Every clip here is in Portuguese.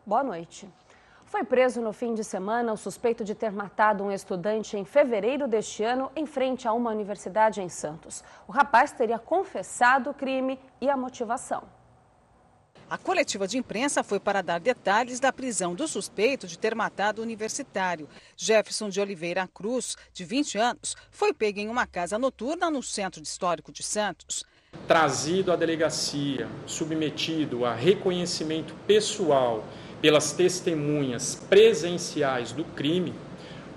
Boa noite. Foi preso no fim de semana o suspeito de ter matado um estudante em fevereiro deste ano em frente a uma universidade em Santos. O rapaz teria confessado o crime e a motivação. A coletiva de imprensa foi para dar detalhes da prisão do suspeito de ter matado o universitário. Jefferson de Oliveira Cruz, de 20 anos, foi pego em uma casa noturna no Centro Histórico de Santos. Trazido à delegacia, submetido a reconhecimento pessoal pelas testemunhas presenciais do crime,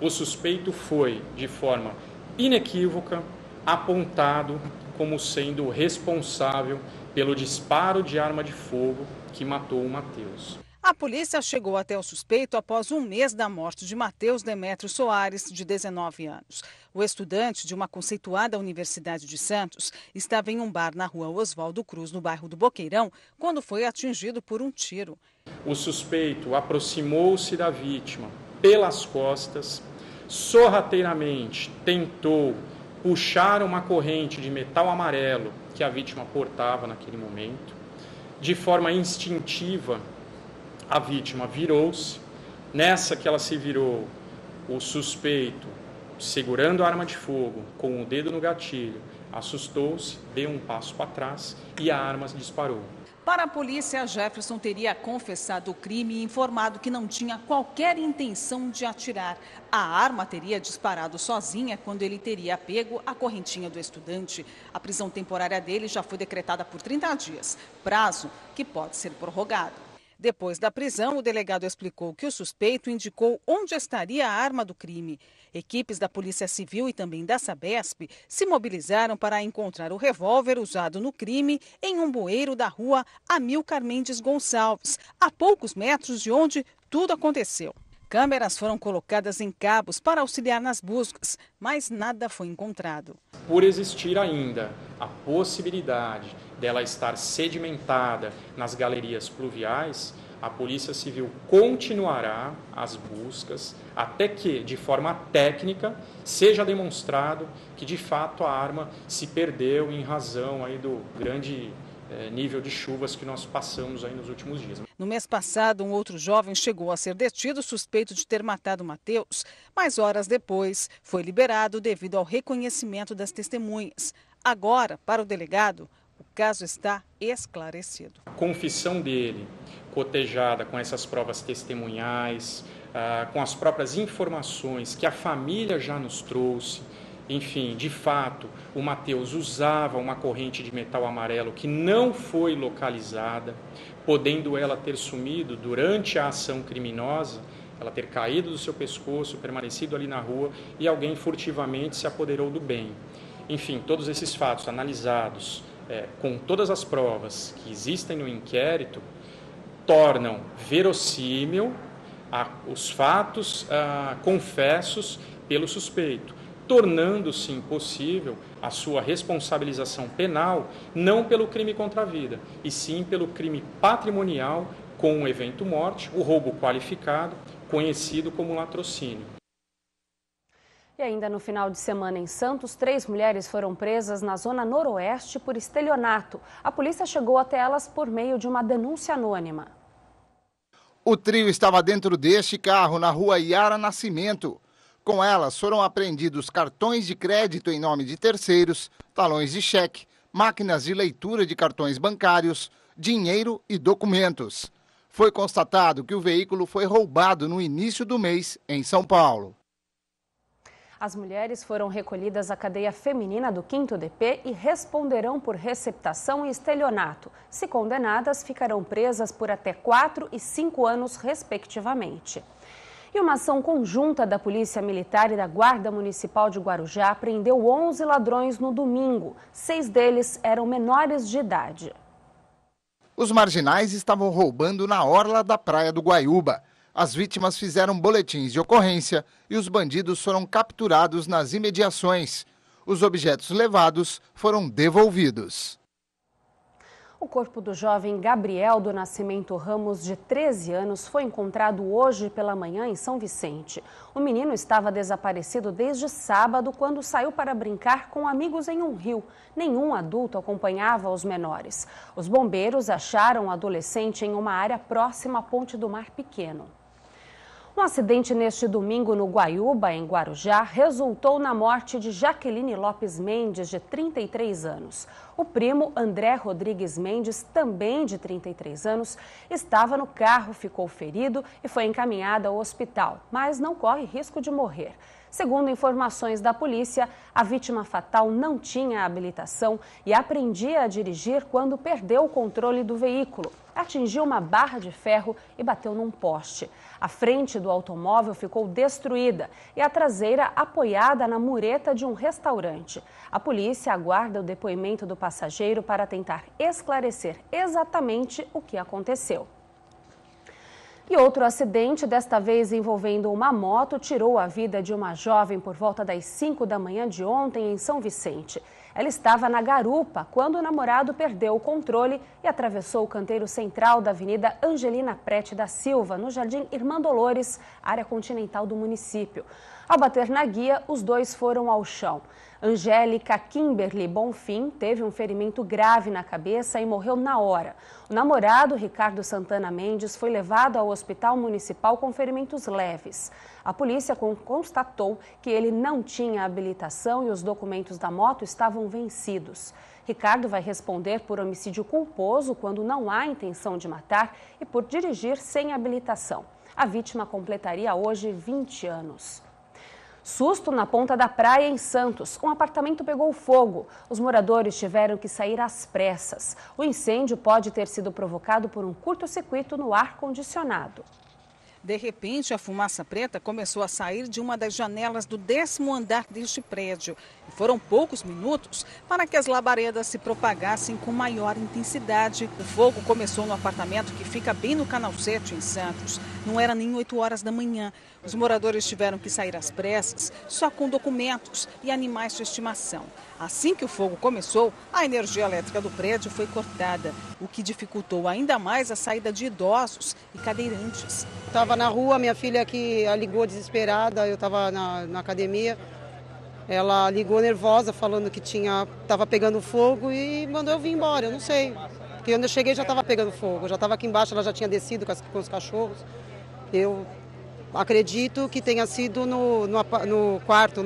o suspeito foi, de forma inequívoca, apontado como sendo responsável pelo disparo de arma de fogo que matou o Matheus. A polícia chegou até o suspeito após um mês da morte de Matheus Demétrio Soares, de 19 anos. O estudante de uma conceituada Universidade de Santos estava em um bar na rua Oswaldo Cruz, no bairro do Boqueirão, quando foi atingido por um tiro. O suspeito aproximou-se da vítima pelas costas, sorrateiramente tentou puxar uma corrente de metal amarelo que a vítima portava naquele momento. De forma instintiva, a vítima virou-se. Nessa que ela se virou, o suspeito, segurando a arma de fogo, com o dedo no gatilho, assustou-se, deu um passo para trás e a arma disparou. Para a polícia, Jefferson teria confessado o crime e informado que não tinha qualquer intenção de atirar. A arma teria disparado sozinha quando ele teria pego a correntinha do estudante. A prisão temporária dele já foi decretada por 30 dias, prazo que pode ser prorrogado. Depois da prisão, o delegado explicou que o suspeito indicou onde estaria a arma do crime. Equipes da Polícia Civil e também da Sabesp se mobilizaram para encontrar o revólver usado no crime em um bueiro da rua Amilcar Mendes Gonçalves, a poucos metros de onde tudo aconteceu. Câmeras foram colocadas em cabos para auxiliar nas buscas, mas nada foi encontrado. Por existir ainda a possibilidade dela estar sedimentada nas galerias pluviais, a Polícia Civil continuará as buscas até que, de forma técnica, seja demonstrado que, de fato, a arma se perdeu em razão aí do grande nível de chuvas que nós passamos aí nos últimos dias. No mês passado, um outro jovem chegou a ser detido suspeito de ter matado Matheus, mas horas depois foi liberado devido ao reconhecimento das testemunhas. Agora, para o delegado, o caso está esclarecido. A confissão dele, cotejada com essas provas testemunhais, com as próprias informações que a família já nos trouxe, enfim, de fato, o Matheus usava uma corrente de metal amarelo que não foi localizada, podendo ela ter sumido durante a ação criminosa, ela ter caído do seu pescoço, permanecido ali na rua e alguém furtivamente se apoderou do bem. Enfim, todos esses fatos analisados com todas as provas que existem no inquérito, tornam verossímil os fatos confessos pelo suspeito, tornando-se impossível a sua responsabilização penal, não pelo crime contra a vida, e sim pelo crime patrimonial com o evento morte, o roubo qualificado, conhecido como latrocínio. E ainda no final de semana em Santos, 3 mulheres foram presas na zona noroeste por estelionato. A polícia chegou até elas por meio de uma denúncia anônima. O trio estava dentro deste carro na rua Iara Nascimento. Com elas foram apreendidos cartões de crédito em nome de terceiros, talões de cheque, máquinas de leitura de cartões bancários, dinheiro e documentos. Foi constatado que o veículo foi roubado no início do mês em São Paulo. As mulheres foram recolhidas à cadeia feminina do 5º DP e responderão por receptação e estelionato. Se condenadas, ficarão presas por até 4 e 5 anos, respectivamente. E uma ação conjunta da Polícia Militar e da Guarda Municipal de Guarujá prendeu 11 ladrões no domingo. 6 deles eram menores de idade. Os marginais estavam roubando na orla da Praia do Guaiúba. As vítimas fizeram boletins de ocorrência e os bandidos foram capturados nas imediações. Os objetos levados foram devolvidos. O O corpo do jovem Gabriel do Nascimento Ramos, de 13 anos, foi encontrado hoje pela manhã em São Vicente. O menino estava desaparecido desde sábado, quando saiu para brincar com amigos em um rio. Nenhum adulto acompanhava os menores. Os bombeiros acharam o adolescente em uma área próxima à Ponte do Mar Pequeno. Um acidente neste domingo no Guaiúba, em Guarujá, resultou na morte de Jaqueline Lopes Mendes, de 33 anos. O primo André Rodrigues Mendes, também de 33 anos, estava no carro, ficou ferido e foi encaminhado ao hospital, mas não corre risco de morrer. Segundo informações da polícia, a vítima fatal não tinha habilitação e aprendia a dirigir quando perdeu o controle do veículo. Atingiu uma barra de ferro e bateu num poste. A frente do automóvel ficou destruída e a traseira apoiada na mureta de um restaurante. A polícia aguarda o depoimento do passageiro para tentar esclarecer exatamente o que aconteceu. E outro acidente, desta vez envolvendo uma moto, tirou a vida de uma jovem por volta das 5 da manhã de ontem em São Vicente. Ela estava na garupa quando o namorado perdeu o controle e atravessou o canteiro central da Avenida Angelina Prete da Silva, no Jardim Irmã Dolores, área continental do município. Ao bater na guia, os dois foram ao chão. Angélica Kimberly Bonfim teve um ferimento grave na cabeça e morreu na hora. O namorado, Ricardo Santana Mendes, foi levado ao hospital municipal com ferimentos leves. A polícia constatou que ele não tinha habilitação e os documentos da moto estavam vencidos. Ricardo vai responder por homicídio culposo quando não há intenção de matar e por dirigir sem habilitação. A vítima completaria hoje 20 anos. Susto na Ponta da Praia, em Santos. Um apartamento pegou fogo. Os moradores tiveram que sair às pressas. O incêndio pode ter sido provocado por um curto-circuito no ar-condicionado. De repente, a fumaça preta começou a sair de uma das janelas do 10º andar deste prédio. E foram poucos minutos para que as labaredas se propagassem com maior intensidade. O fogo começou no apartamento que fica bem no Canal 7, em Santos. Não era nem 8 horas da manhã. Os moradores tiveram que sair às pressas, só com documentos e animais de estimação. Assim que o fogo começou, a energia elétrica do prédio foi cortada, o que dificultou ainda mais a saída de idosos e cadeirantes. Estava na rua, minha filha que ligou desesperada, eu estava na academia. Ela ligou nervosa, falando que estava pegando fogo e mandou eu vir embora, eu não sei. Porque quando eu cheguei já estava pegando fogo, eu já estava aqui embaixo, ela já tinha descido com os cachorros. Eu acredito que tenha sido no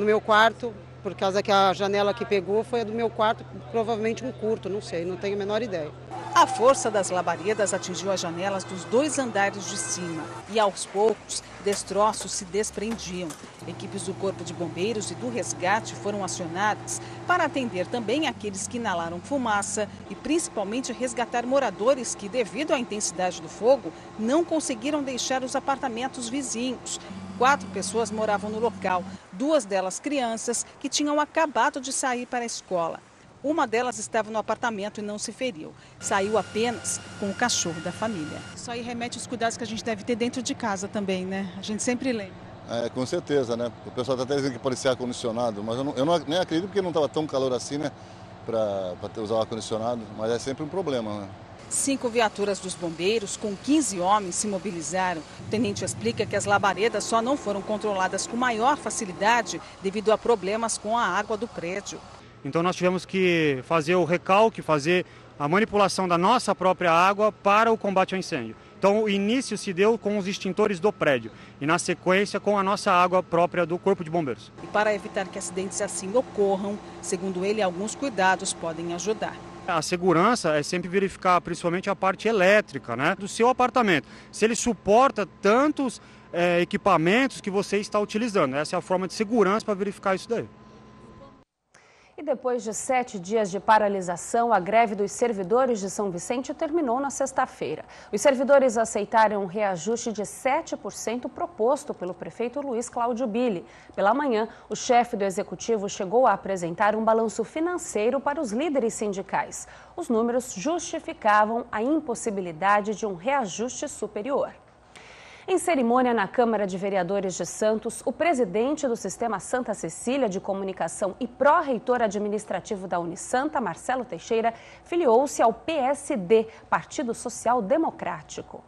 meu quarto, por causa que a janela que pegou foi a do meu quarto, provavelmente um curto, não sei, não tenho a menor ideia. A força das labaredas atingiu as janelas dos 2 andares de cima e, aos poucos, destroços se desprendiam. Equipes do Corpo de Bombeiros e do Resgate foram acionadas para atender também aqueles que inalaram fumaça e, principalmente, resgatar moradores que, devido à intensidade do fogo, não conseguiram deixar os apartamentos vizinhos. 4 pessoas moravam no local, 2 delas crianças que tinham acabado de sair para a escola. Uma delas estava no apartamento e não se feriu. Saiu apenas com o cachorro da família. Isso aí remete aos cuidados que a gente deve ter dentro de casa também, né? A gente sempre lembra. Com certeza, né? O pessoal está até dizendo que parecia ar-condicionado, mas eu nem acredito porque não estava tão calor assim, né? Para usar o ar-condicionado, mas é sempre um problema, né? 5 viaturas dos bombeiros, com 15 homens, se mobilizaram. O tenente explica que as labaredas só não foram controladas com maior facilidade devido a problemas com a água do prédio. Então nós tivemos que fazer o recalque, fazer a manipulação da nossa própria água para o combate ao incêndio. Então o início se deu com os extintores do prédio e na sequência com a nossa água própria do Corpo de Bombeiros. E para evitar que acidentes assim ocorram, segundo ele, alguns cuidados podem ajudar. A segurança é sempre verificar principalmente a parte elétrica, né, do seu apartamento. Se ele suporta tantos equipamentos que você está utilizando. Essa é a forma de segurança para verificar isso daí. E depois de 7 dias de paralisação, a greve dos servidores de São Vicente terminou na sexta-feira. Os servidores aceitaram um reajuste de 7% proposto pelo prefeito Luiz Cláudio Billy. Pela manhã, o chefe do executivo chegou a apresentar um balanço financeiro para os líderes sindicais. Os números justificavam a impossibilidade de um reajuste superior. Em cerimônia na Câmara de Vereadores de Santos, o presidente do Sistema Santa Cecília de Comunicação e pró-reitor administrativo da Unisanta, Marcelo Teixeira, filiou-se ao PSD, Partido Social Democrático.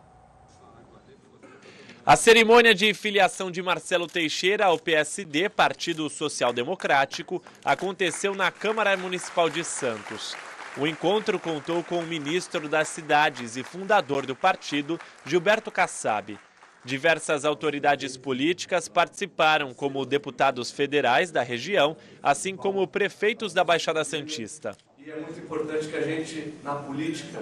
A cerimônia de filiação de Marcelo Teixeira ao PSD, Partido Social Democrático, aconteceu na Câmara Municipal de Santos. O encontro contou com o ministro das Cidades e fundador do partido, Gilberto Kassab. Diversas autoridades políticas participaram, como deputados federais da região, assim como prefeitos da Baixada Santista. E é muito importante que a gente, na política,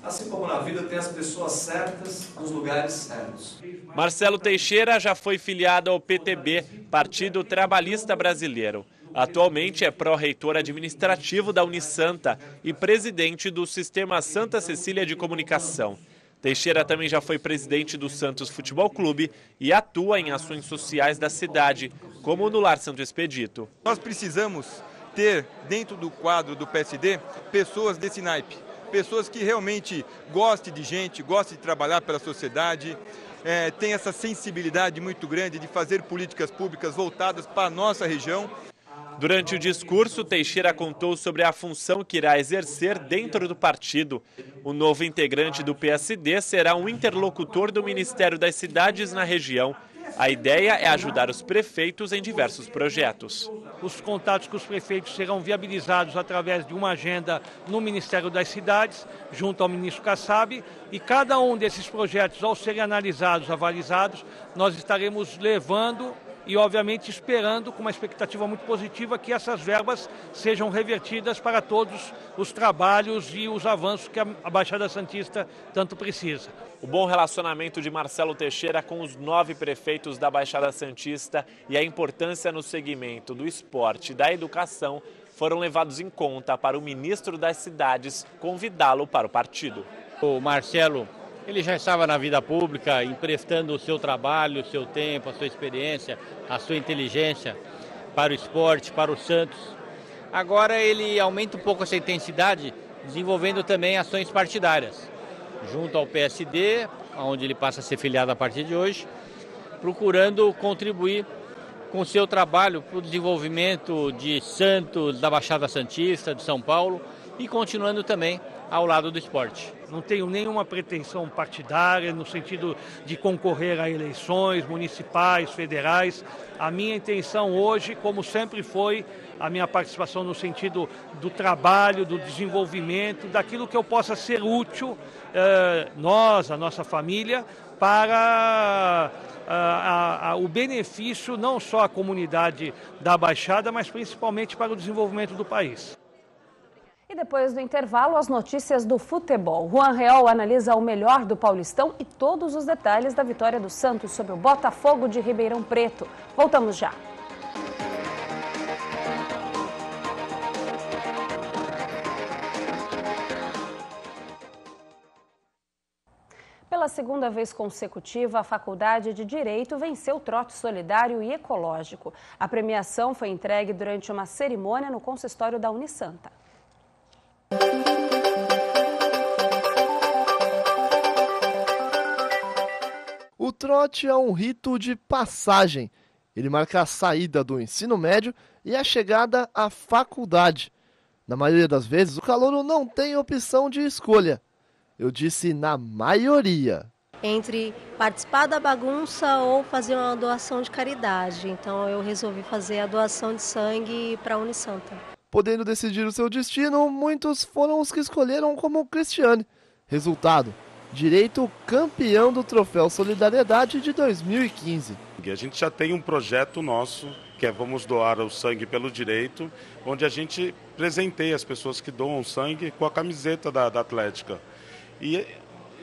assim como na vida, tenha as pessoas certas nos lugares certos. Marcelo Teixeira já foi filiado ao PTB, Partido Trabalhista Brasileiro. Atualmente é pró-reitor administrativo da Unisanta e presidente do Sistema Santa Cecília de Comunicação. Teixeira também já foi presidente do Santos Futebol Clube e atua em ações sociais da cidade, como no Lar Santo Expedito. Nós precisamos ter, dentro do quadro do PSD, pessoas desse naipe. Pessoas que realmente gostem de gente, gostem de trabalhar pela sociedade, tem essa sensibilidade muito grande de fazer políticas públicas voltadas para a nossa região. Durante o discurso, Teixeira contou sobre a função que irá exercer dentro do partido. O novo integrante do PSD será um interlocutor do Ministério das Cidades na região. A ideia é ajudar os prefeitos em diversos projetos. Os contatos com os prefeitos serão viabilizados através de uma agenda no Ministério das Cidades, junto ao ministro Kassab, e cada um desses projetos, ao serem analisados, avalizados, nós estaremos levando e, obviamente, esperando, com uma expectativa muito positiva, que essas verbas sejam revertidas para todos os trabalhos e os avanços que a Baixada Santista tanto precisa. O bom relacionamento de Marcelo Teixeira com os 9 prefeitos da Baixada Santista e a importância no segmento do esporte e da educação foram levados em conta para o ministro das Cidades convidá-lo para o partido. O Marcelo, ele já estava na vida pública, emprestando o seu trabalho, o seu tempo, a sua experiência, a sua inteligência para o esporte, para o Santos. Agora ele aumenta um pouco essa intensidade, desenvolvendo também ações partidárias, junto ao PSD, onde ele passa a ser filiado a partir de hoje, procurando contribuir com o seu trabalho para o desenvolvimento de Santos, da Baixada Santista, de São Paulo, e continuando também ao lado do esporte. Não tenho nenhuma pretensão partidária no sentido de concorrer a eleições municipais, federais. A minha intenção hoje, como sempre foi, a minha participação no sentido do trabalho, do desenvolvimento, daquilo que eu possa ser útil, nós, a nossa família, para o benefício não só à comunidade da Baixada, mas principalmente para o desenvolvimento do país. E depois do intervalo, as notícias do futebol. Juan Real analisa o melhor do Paulistão e todos os detalhes da vitória do Santos sobre o Botafogo de Ribeirão Preto. Voltamos já. Pela segunda vez consecutiva, a Faculdade de Direito venceu o trote solidário e ecológico. A premiação foi entregue durante uma cerimônia no consistório da Unisanta. O trote é um rito de passagem. Ele marca a saída do ensino médio e a chegada à faculdade. Na maioria das vezes, o calouro não tem opção de escolha. Eu disse na maioria. Entre participar da bagunça ou fazer uma doação de caridade. Então eu resolvi fazer a doação de sangue para a Unisanta. Podendo decidir o seu destino, muitos foram os que escolheram como Cristiane. Resultado: Direito campeão do Troféu Solidariedade de 2015. A gente já tem um projeto nosso, que é Vamos Doar o Sangue pelo Direito, onde a gente presenteia as pessoas que doam sangue com a camiseta da Atlética. E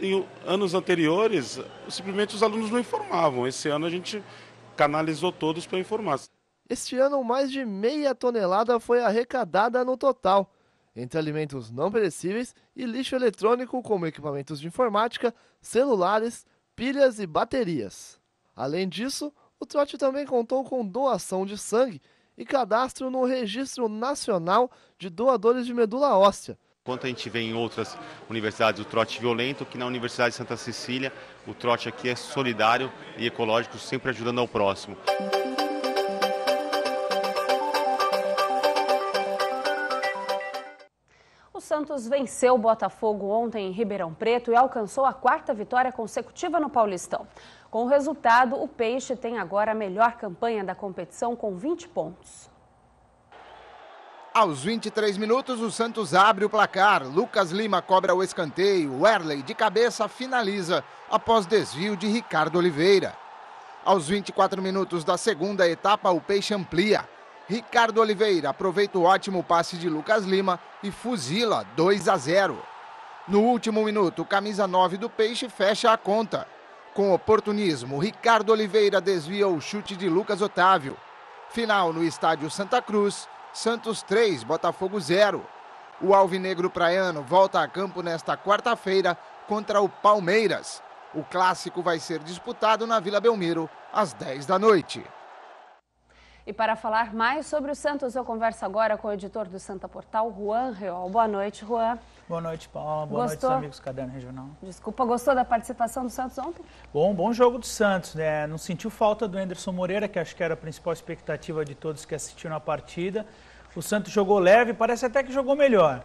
em anos anteriores, simplesmente os alunos não informavam. Esse ano a gente canalizou todos para informar. Este ano, mais de meia tonelada foi arrecadada no total, entre alimentos não perecíveis e lixo eletrônico, como equipamentos de informática, celulares, pilhas e baterias. Além disso, o trote também contou com doação de sangue e cadastro no Registro Nacional de Doadores de Medula Óssea, Enquanto a gente vê em outras universidades o trote violento, que na Universidade de Santa Cecília o trote aqui é solidário e ecológico, sempre ajudando ao próximo. O Santos venceu o Botafogo ontem em Ribeirão Preto e alcançou a 4ª vitória consecutiva no Paulistão. Com o resultado, o Peixe tem agora a melhor campanha da competição com 20 pontos. Aos 23 minutos, o Santos abre o placar. Lucas Lima cobra o escanteio. Werley, de cabeça, finaliza após desvio de Ricardo Oliveira. Aos 24 minutos da segunda etapa, o Peixe amplia. Ricardo Oliveira aproveita o ótimo passe de Lucas Lima e fuzila 2-0. No último minuto, o camisa 9 do Peixe fecha a conta. Com oportunismo, Ricardo Oliveira desvia o chute de Lucas Otávio. Final no estádio Santa Cruz, Santos 3, Botafogo 0. O alvinegro praiano volta a campo nesta quarta-feira contra o Palmeiras. O clássico vai ser disputado na Vila Belmiro às 10 da noite. E para falar mais sobre o Santos, eu converso agora com o editor do Santa Portal, Juan Reol. Boa noite, Juan. Boa noite, Paula. Boa noite, amigos do Caderno Regional. Desculpa, gostou da participação do Santos ontem? Bom jogo do Santos, né? Não sentiu falta do Anderson Moreira, que acho que era a principal expectativa de todos que assistiram a partida. O Santos jogou leve, parece até que jogou melhor,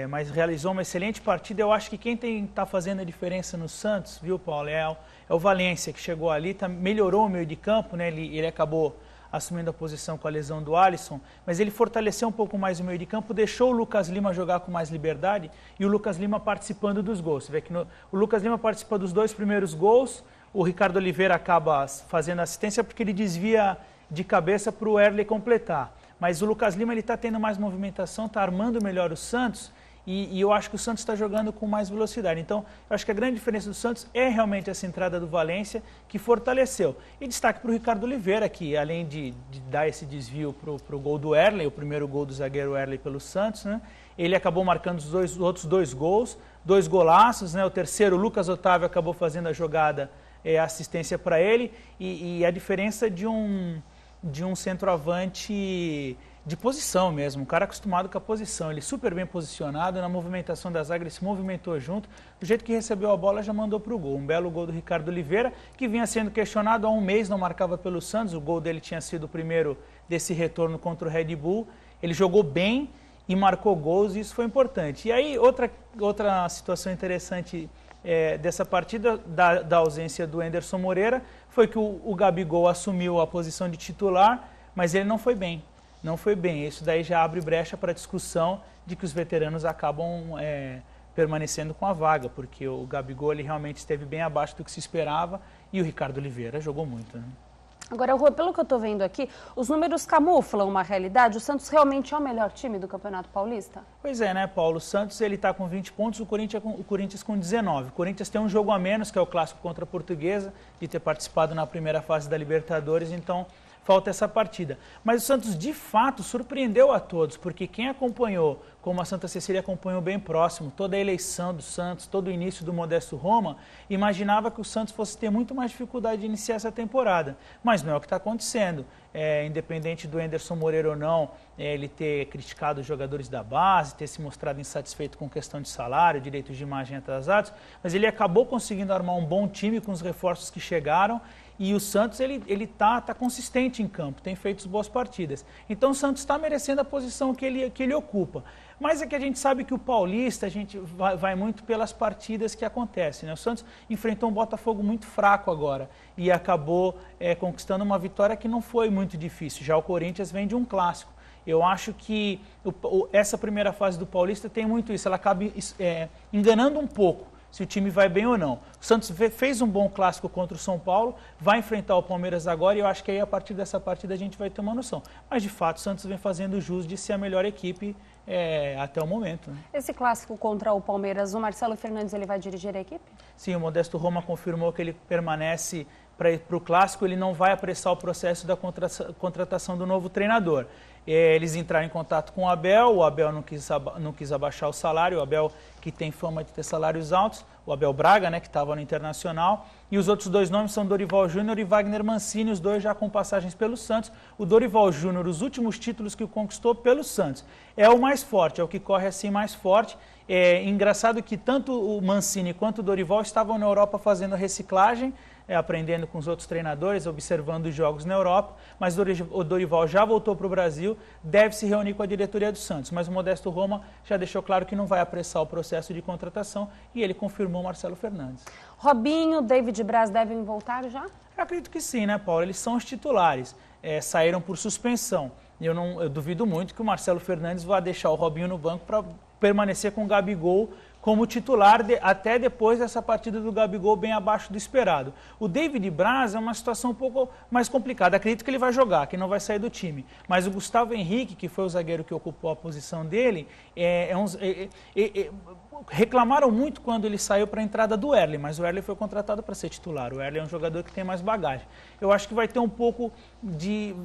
mas realizou uma excelente partida. Eu acho que quem está fazendo a diferença no Santos, viu, Paulo, é o Valência, que chegou ali, melhorou o meio de campo, né? Ele acabou assumindo a posição com a lesão do Alisson, mas ele fortaleceu um pouco mais o meio de campo, deixou o Lucas Lima jogar com mais liberdade e o Lucas Lima participando dos gols. Você vê que o Lucas Lima participa dos 2 primeiros gols, o Ricardo Oliveira acaba fazendo assistência porque ele desvia de cabeça para o Werley completar. Mas o Lucas Lima está tendo mais movimentação, está armando melhor o Santos e eu acho que o Santos está jogando com mais velocidade. Então, eu acho que a grande diferença do Santos é realmente essa entrada do Valência, que fortaleceu. E destaque para o Ricardo Oliveira, que além de dar esse desvio para o gol do Werley, o primeiro gol do zagueiro Werley pelo Santos, né? Ele acabou marcando os outros 2 gols, 2 golaços, né? O terceiro, o Lucas Otávio, acabou fazendo a jogada, a assistência para ele, e a diferença de um centroavante de posição mesmo, um cara acostumado com a posição, ele super bem posicionado, na movimentação da zaga ele se movimentou junto, do jeito que recebeu a bola já mandou para o gol. Um belo gol do Ricardo Oliveira, que vinha sendo questionado há um mês, não marcava pelo Santos, o gol dele tinha sido o primeiro desse retorno contra o Red Bull, ele jogou bem e marcou gols e isso foi importante. E aí outra situação interessante dessa partida, da ausência do Anderson Moreira, foi que o Gabigol assumiu a posição de titular, mas ele não foi bem. Não foi bem. Isso daí já abre brecha para a discussão de que os veteranos acabam permanecendo com a vaga, porque o Gabigol ele realmente esteve bem abaixo do que se esperava e o Ricardo Oliveira jogou muito, né? Agora, Rua, pelo que eu estou vendo aqui, os números camuflam uma realidade. O Santos realmente é o melhor time do Campeonato Paulista? Pois é, né, Paulo? O Santos está com 20 pontos, o Corinthians com 19. O Corinthians tem um jogo a menos, que é o clássico contra a Portuguesa, de ter participado na primeira fase da Libertadores, então falta essa partida. Mas o Santos, de fato, surpreendeu a todos, porque quem acompanhou, como a Santa Cecília acompanhou bem próximo, toda a eleição do Santos, todo o início do Modesto Roma, imaginava que o Santos fosse ter muito mais dificuldade de iniciar essa temporada. Mas não é o que está acontecendo. Independente do Anderson Moreira ou não, ele ter criticado os jogadores da base, ter se mostrado insatisfeito com questão de salário, direitos de imagem atrasados, mas ele acabou conseguindo armar um bom time com os reforços que chegaram. E o Santos ele tá consistente em campo, tem feito boas partidas. Então o Santos está merecendo a posição que ele ocupa. Mas é que a gente sabe que o Paulista, a gente vai muito pelas partidas que acontecem, né? O Santos enfrentou um Botafogo muito fraco agora e acabou conquistando uma vitória que não foi muito difícil. Já o Corinthians vem de um clássico. Eu acho que essa primeira fase do Paulista tem muito isso, ela acaba enganando um pouco se o time vai bem ou não. O Santos fez um bom clássico contra o São Paulo, vai enfrentar o Palmeiras agora e eu acho que aí a partir dessa partida a gente vai ter uma noção. Mas de fato o Santos vem fazendo jus de ser a melhor equipe até o momento, né? Esse clássico contra o Palmeiras, o Marcelo Fernandes ele vai dirigir a equipe? Sim, o Modesto Roma confirmou que ele permanece para o clássico, ele não vai apressar o processo da contratação do novo treinador. Eles entraram em contato com o Abel não quis abaixar o salário, o Abel que tem fama de ter salários altos, o Abel Braga, né, que estava no Internacional, e os outros dois nomes são Dorival Júnior e Wagner Mancini, os dois já com passagens pelo Santos. O Dorival Júnior, os últimos títulos que o conquistou pelo Santos, é o mais forte, é o que corre assim mais forte. É engraçado que tanto o Mancini quanto o Dorival estavam na Europa fazendo reciclagem, aprendendo com os outros treinadores, observando os jogos na Europa, mas o Dorival já voltou para o Brasil, deve se reunir com a diretoria do Santos, mas o Modesto Roma já deixou claro que não vai apressar o processo de contratação e ele confirmou Marcelo Fernandes. Robinho, David Braz devem voltar já? Eu acredito que sim, né, Paulo? Eles são os titulares, saíram por suspensão. Eu duvido muito que o Marcelo Fernandes vá deixar o Robinho no banco para permanecer com o Gabigol como titular até depois dessa partida do Gabigol bem abaixo do esperado. O David Braz é uma situação um pouco mais complicada. Acredito que ele vai jogar, que não vai sair do time. Mas o Gustavo Henrique, que foi o zagueiro que ocupou a posição dele, reclamaram muito quando ele saiu para a entrada do Erle, mas o Erle foi contratado para ser titular. O Erle é um jogador que tem mais bagagem. Eu acho que vai ter um pouco de...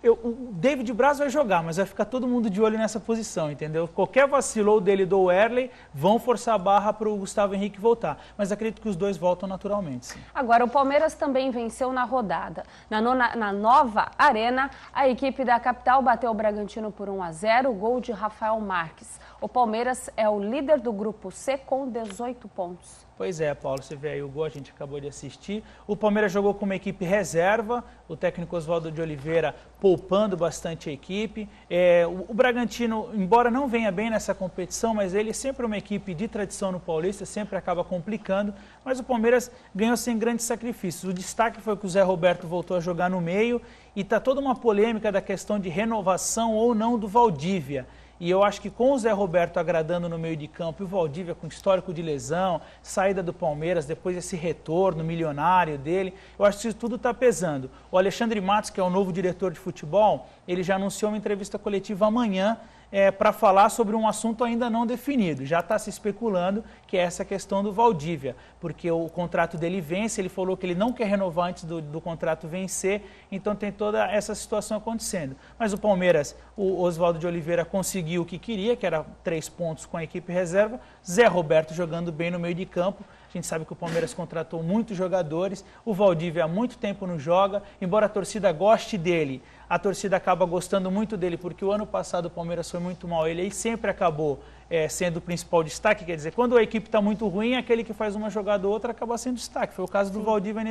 O David Braz vai jogar, mas vai ficar todo mundo de olho nessa posição, entendeu? Qualquer vacilo dele do Erle vão forçar a barra para o Gustavo Henrique voltar. Mas acredito que os dois voltam naturalmente, sim. Agora, o Palmeiras também venceu na rodada. Na nova Arena, a equipe da capital bateu o Bragantino por 1-0, gol de Rafael Marques. O Palmeiras é o líder do grupo C com 18 pontos. Pois é, Paulo, você vê aí o gol, a gente acabou de assistir. O Palmeiras jogou com uma equipe reserva, o técnico Oswaldo de Oliveira poupando bastante a equipe. O Bragantino, embora não venha bem nessa competição, mas ele sempre é uma equipe de tradição no Paulista, sempre acaba complicando, mas o Palmeiras ganhou sem grandes sacrifícios. O destaque foi que o Zé Roberto voltou a jogar no meio e está toda uma polêmica da questão de renovação ou não do Valdívia. E eu acho que com o Zé Roberto agradando no meio de campo e o Valdívia com histórico de lesão, saída do Palmeiras, depois esse retorno milionário dele, eu acho que isso tudo está pesando. O Alexandre Matos, que é o novo diretor de futebol, ele já anunciou uma entrevista coletiva amanhã para falar sobre um assunto ainda não definido. Já está se especulando que é essa questão do Valdívia, porque o contrato dele vence, ele falou que ele não quer renovar antes do contrato vencer, então tem toda essa situação acontecendo. Mas o Palmeiras, o Oswaldo de Oliveira conseguiu o que queria, que era 3 pontos com a equipe reserva, Zé Roberto jogando bem no meio de campo. A gente sabe que o Palmeiras contratou muitos jogadores, o Valdívia há muito tempo não joga, embora a torcida goste dele, a torcida acaba gostando muito dele, porque o ano passado o Palmeiras foi muito mal, ele sempre acabou sendo o principal destaque, quer dizer, quando a equipe está muito ruim, aquele que faz uma jogada ou outra acaba sendo destaque, foi o caso do Valdívia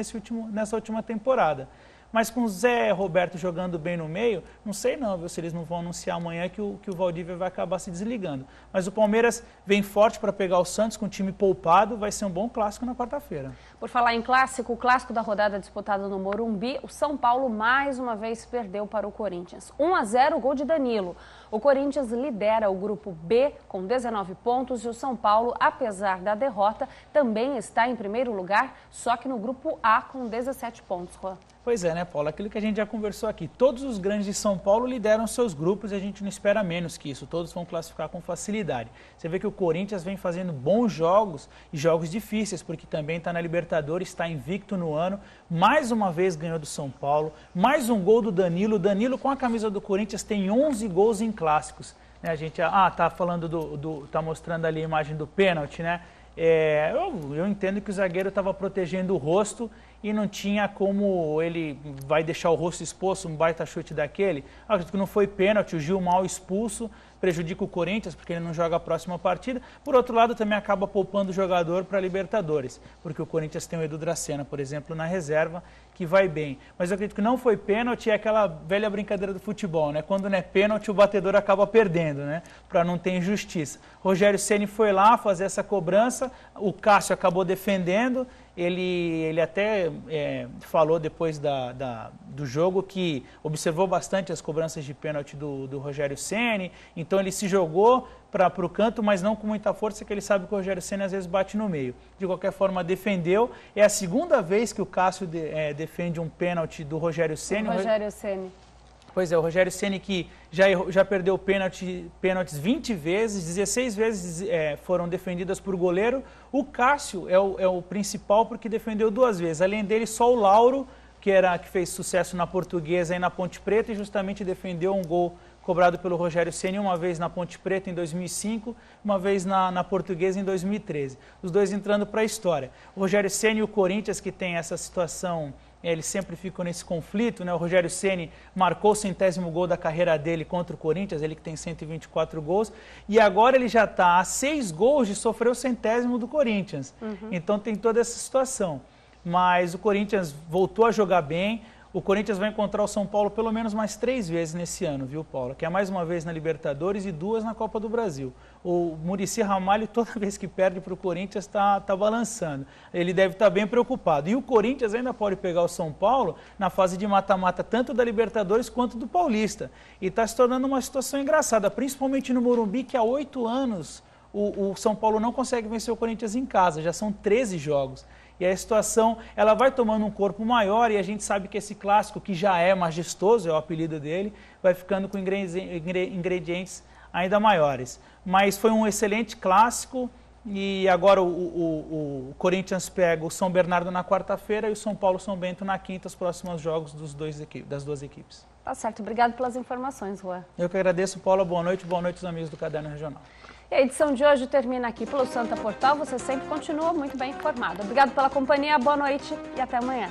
nessa última temporada. Mas com o Zé Roberto jogando bem no meio, não sei não, viu, se eles não vão anunciar amanhã que o Valdívia vai acabar se desligando. Mas o Palmeiras vem forte para pegar o Santos com o time poupado, vai ser um bom clássico na quarta-feira. Por falar em clássico, o clássico da rodada disputado no Morumbi, o São Paulo mais uma vez perdeu para o Corinthians. 1-0, gol de Danilo. O Corinthians lidera o grupo B com 19 pontos e o São Paulo, apesar da derrota, também está em primeiro lugar, só que no grupo A com 17 pontos, Juan. Pois é, né, Paulo? Aquilo que a gente já conversou aqui. Todos os grandes de São Paulo lideram seus grupos e a gente não espera menos que isso. Todos vão classificar com facilidade. Você vê que o Corinthians vem fazendo bons jogos e jogos difíceis, porque também está na Libertadores, está invicto no ano. Mais uma vez ganhou do São Paulo. Mais um gol do Danilo. O Danilo, com a camisa do Corinthians, tem 11 gols em clássicos. A gente tá falando tá mostrando ali a imagem do pênalti, né? Eu entendo que o zagueiro estava protegendo o rosto e não tinha como ele vai deixar o rosto exposto, um baita chute daquele. Acredito que não foi pênalti, o Gil mal expulso, prejudica o Corinthians porque ele não joga a próxima partida. Por outro lado, também acaba poupando o jogador para a Libertadores, porque o Corinthians tem o Edu Dracena, por exemplo, na reserva, que vai bem. Mas eu acredito que não foi pênalti, é aquela velha brincadeira do futebol, né? Quando não é pênalti, o batedor acaba perdendo, né? Para não ter injustiça. Rogério Ceni foi lá fazer essa cobrança, o Cássio acabou defendendo, ele até falou depois do jogo que observou bastante as cobranças de pênalti do Rogério Ceni, então ele se jogou para o canto, mas não com muita força, que ele sabe que o Rogério Ceni às vezes bate no meio. De qualquer forma, defendeu. É a segunda vez que o Cássio defende um pênalti do Rogério Ceni. Rogério Ceni. Pois é, o Rogério Ceni que já perdeu pênaltis 20 vezes, 16 vezes foram defendidas por goleiro. O Cássio é o principal porque defendeu 2 vezes. Além dele, só o Lauro, que fez sucesso na Portuguesa e na Ponte Preta e justamente defendeu um gol cobrado pelo Rogério Ceni, uma vez na Ponte Preta em 2005, uma vez na Portuguesa em 2013. Os dois entrando para a história. O Rogério Ceni e o Corinthians, que tem essa situação, eles sempre ficam nesse conflito, né? O Rogério Ceni marcou o 100º gol da carreira dele contra o Corinthians, ele que tem 124 gols, e agora ele já está a 6 gols de sofrer o 100º do Corinthians. Então tem toda essa situação. Mas o Corinthians voltou a jogar bem. O Corinthians vai encontrar o São Paulo pelo menos mais 3 vezes nesse ano, viu, Paula? Que é mais uma vez na Libertadores e 2 na Copa do Brasil. O Muricy Ramalho, toda vez que perde para o Corinthians, está balançando. Ele deve estar bem preocupado. E o Corinthians ainda pode pegar o São Paulo na fase de mata-mata, tanto da Libertadores quanto do Paulista. E está se tornando uma situação engraçada, principalmente no Morumbi, que há 8 anos o São Paulo não consegue vencer o Corinthians em casa. Já são 13 jogos. E a situação, ela vai tomando um corpo maior e a gente sabe que esse clássico, que já é majestoso, é o apelido dele, vai ficando com ingredientes ainda maiores. Mas foi um excelente clássico e agora o Corinthians pega o São Bernardo na quarta-feira e o São Paulo São Bento na quinta, os próximos jogos das duas equipes. Tá certo, obrigado pelas informações, Juan. Eu que agradeço, Paula, boa noite aos amigos do Caderno Regional. E a edição de hoje termina aqui pelo Santa Portal. Você sempre continua muito bem informado. Obrigado pela companhia, boa noite e até amanhã.